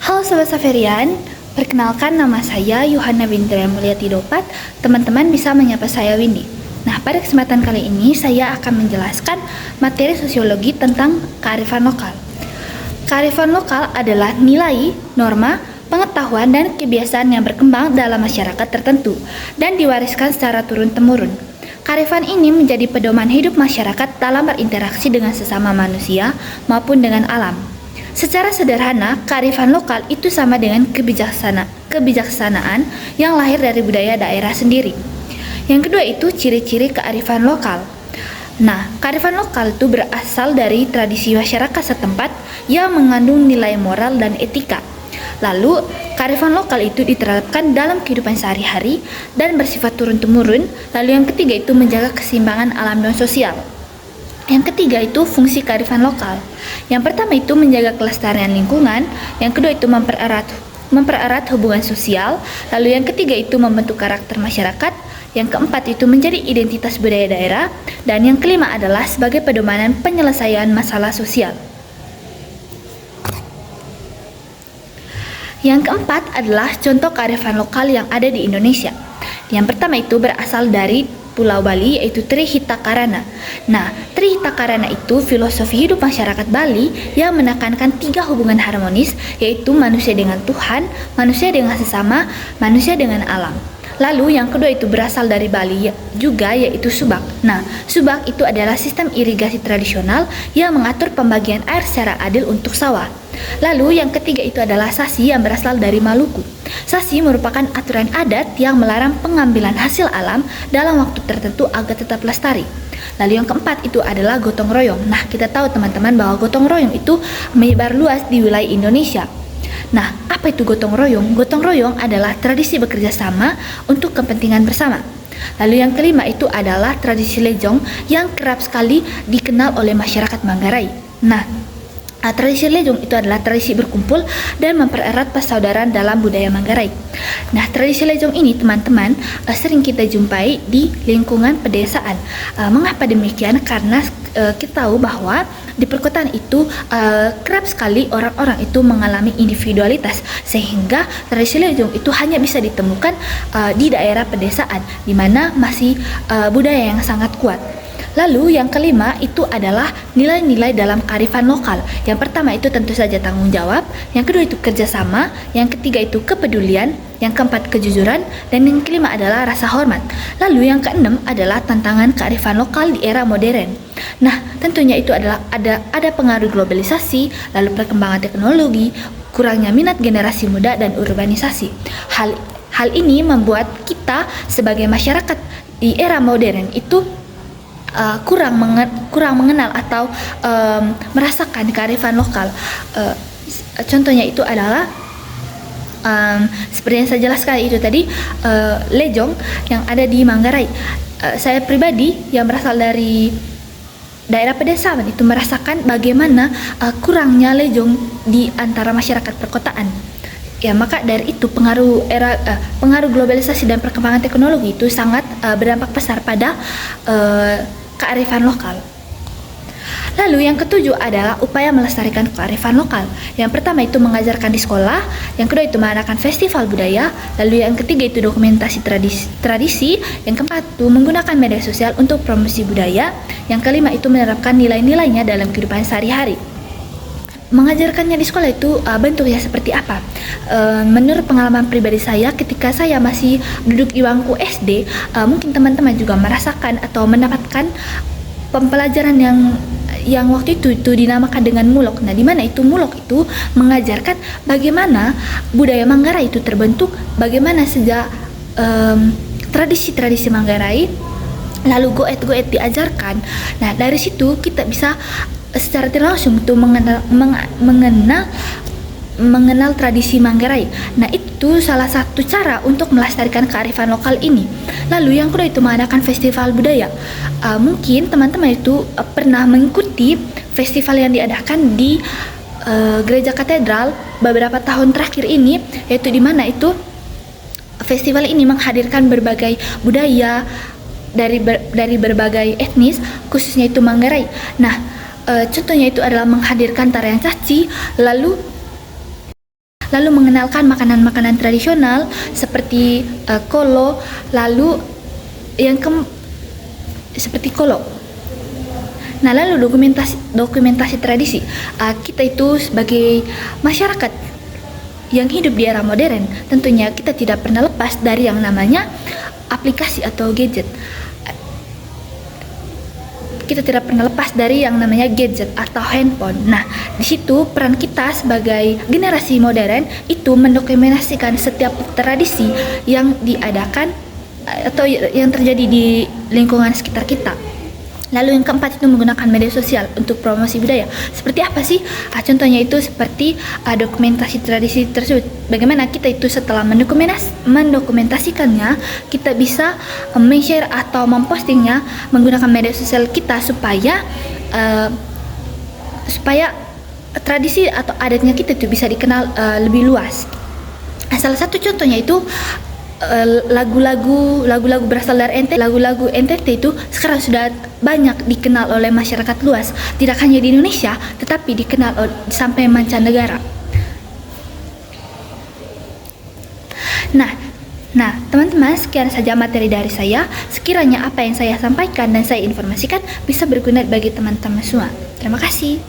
Halo Sobat Saferian, perkenalkan nama saya Yohana Windra Mulyati Dopat. Teman-teman bisa menyapa saya Windy. Nah, pada kesempatan kali ini saya akan menjelaskan materi sosiologi tentang kearifan lokal. Kearifan lokal adalah nilai, norma, pengetahuan, dan kebiasaan yang berkembang dalam masyarakat tertentu dan diwariskan secara turun-temurun. Kearifan ini menjadi pedoman hidup masyarakat dalam berinteraksi dengan sesama manusia maupun dengan alam. Secara sederhana, kearifan lokal itu sama dengan kebijaksanaan yang lahir dari budaya daerah sendiri. Yang kedua itu ciri-ciri kearifan lokal. Nah, kearifan lokal itu berasal dari tradisi masyarakat setempat yang mengandung nilai moral dan etika. Lalu, kearifan lokal itu diterapkan dalam kehidupan sehari-hari dan bersifat turun-temurun. Lalu yang ketiga itu menjaga keseimbangan alam dan sosial. Yang ketiga itu fungsi kearifan lokal. Yang pertama itu menjaga kelestarian lingkungan, yang kedua itu mempererat hubungan sosial, lalu yang ketiga itu membentuk karakter masyarakat, yang keempat itu menjadi identitas budaya daerah, dan yang kelima adalah sebagai pedoman penyelesaian masalah sosial. Yang keempat adalah contoh kearifan lokal yang ada di Indonesia. Yang pertama itu berasal dari Pulau Bali, yaitu Trihita Karana. Nah, Trihita Karana itu filosofi hidup masyarakat Bali yang menekankan 3 hubungan harmonis, yaitu manusia dengan Tuhan, manusia dengan sesama, manusia dengan alam. Lalu yang kedua itu berasal dari Bali juga, yaitu subak. Nah, subak itu adalah sistem irigasi tradisional yang mengatur pembagian air secara adil untuk sawah. Lalu yang ketiga itu adalah sasi yang berasal dari Maluku. Sasi merupakan aturan adat yang melarang pengambilan hasil alam dalam waktu tertentu agar tetap lestari. Lalu yang keempat itu adalah gotong royong. Nah, kita tahu teman-teman bahwa gotong royong itu menyebar luas di wilayah Indonesia. Nah, apa itu gotong royong? Gotong royong adalah tradisi bekerja sama untuk kepentingan bersama. Lalu yang kelima itu adalah tradisi lejong yang kerap sekali dikenal oleh masyarakat Manggarai. Nah, tradisi lejong itu adalah tradisi berkumpul dan mempererat persaudaraan dalam budaya Manggarai. Nah, tradisi lejong ini teman-teman sering kita jumpai di lingkungan pedesaan. Mengapa demikian? Karena kita tahu bahwa di perkotaan itu kerap sekali orang-orang itu mengalami individualitas, sehingga tradisi lejong itu hanya bisa ditemukan di daerah pedesaan, di mana masih budaya yang sangat kuat. Lalu yang kelima itu adalah nilai-nilai dalam kearifan lokal. Yang pertama itu tentu saja tanggung jawab, yang kedua itu kerjasama, yang ketiga itu kepedulian, yang keempat kejujuran, dan yang kelima adalah rasa hormat. Lalu yang keenam adalah tantangan kearifan lokal di era modern. Nah, tentunya itu adalah ada pengaruh globalisasi, lalu perkembangan teknologi, kurangnya minat generasi muda, dan urbanisasi. Hal ini membuat kita sebagai masyarakat di era modern itu kurang mengenal atau merasakan kearifan lokal. Contohnya itu adalah seperti yang saya jelaskan itu tadi, lejong yang ada di Manggarai. Saya pribadi yang berasal dari daerah pedesaan itu merasakan bagaimana kurangnya lejong di antara masyarakat perkotaan. Ya, maka dari itu pengaruh globalisasi dan perkembangan teknologi itu sangat berdampak besar pada kearifan lokal. Lalu yang ketujuh adalah upaya melestarikan kearifan lokal. Yang pertama itu mengajarkan di sekolah, yang kedua itu mengadakan festival budaya, lalu yang ketiga itu dokumentasi tradisi, yang keempat itu menggunakan media sosial untuk promosi budaya, yang kelima itu menerapkan nilai-nilainya dalam kehidupan sehari-hari. Mengajarkannya di sekolah itu bentuknya seperti apa? Menurut pengalaman pribadi saya, ketika saya masih duduk di bangku SD, mungkin teman-teman juga merasakan atau mendapatkan pembelajaran yang waktu itu dinamakan dengan mulok. Nah, di mana itu mulok itu mengajarkan bagaimana budaya Manggarai itu terbentuk, bagaimana sejak tradisi-tradisi Manggarai, lalu goet-goet diajarkan. Nah, dari situ kita bisa secara tidak langsung itu mengenal tradisi Manggarai. Nah, itu salah satu cara untuk melestarikan kearifan lokal ini. Lalu yang kedua itu mengadakan festival budaya. Mungkin teman-teman itu pernah mengikuti festival yang diadakan di gereja katedral beberapa tahun terakhir ini, yaitu di mana itu festival ini menghadirkan berbagai budaya dari berbagai etnis, khususnya itu Manggarai. Nah, contohnya itu adalah menghadirkan tarian caci, lalu lalu mengenalkan makanan-makanan tradisional seperti kolo, lalu seperti kolo. Nah, lalu dokumentasi tradisi. Kita itu sebagai masyarakat yang hidup di era modern, tentunya kita tidak pernah lepas dari yang namanya aplikasi atau gadget. Kita tidak pernah lepas dari yang namanya gadget atau handphone. Nah, di situ peran kita sebagai generasi modern itu mendokumentasikan setiap tradisi yang diadakan atau yang terjadi di lingkungan sekitar kita. Lalu yang keempat itu menggunakan media sosial untuk promosi budaya. Seperti apa sih? Contohnya itu seperti dokumentasi tradisi tersebut. Bagaimana kita itu setelah mendokumentasikannya, kita bisa men-share atau mempostingnya menggunakan media sosial kita supaya tradisi atau adatnya kita itu bisa dikenal lebih luas. Salah satu contohnya itu lagu-lagu berasal dari NTT. Lagu-lagu NTT itu sekarang sudah banyak dikenal oleh masyarakat luas, tidak hanya di Indonesia tetapi dikenal sampai mancanegara. Nah, teman-teman, sekian saja materi dari saya. Sekiranya apa yang saya sampaikan dan saya informasikan bisa berguna bagi teman-teman semua. Terima kasih.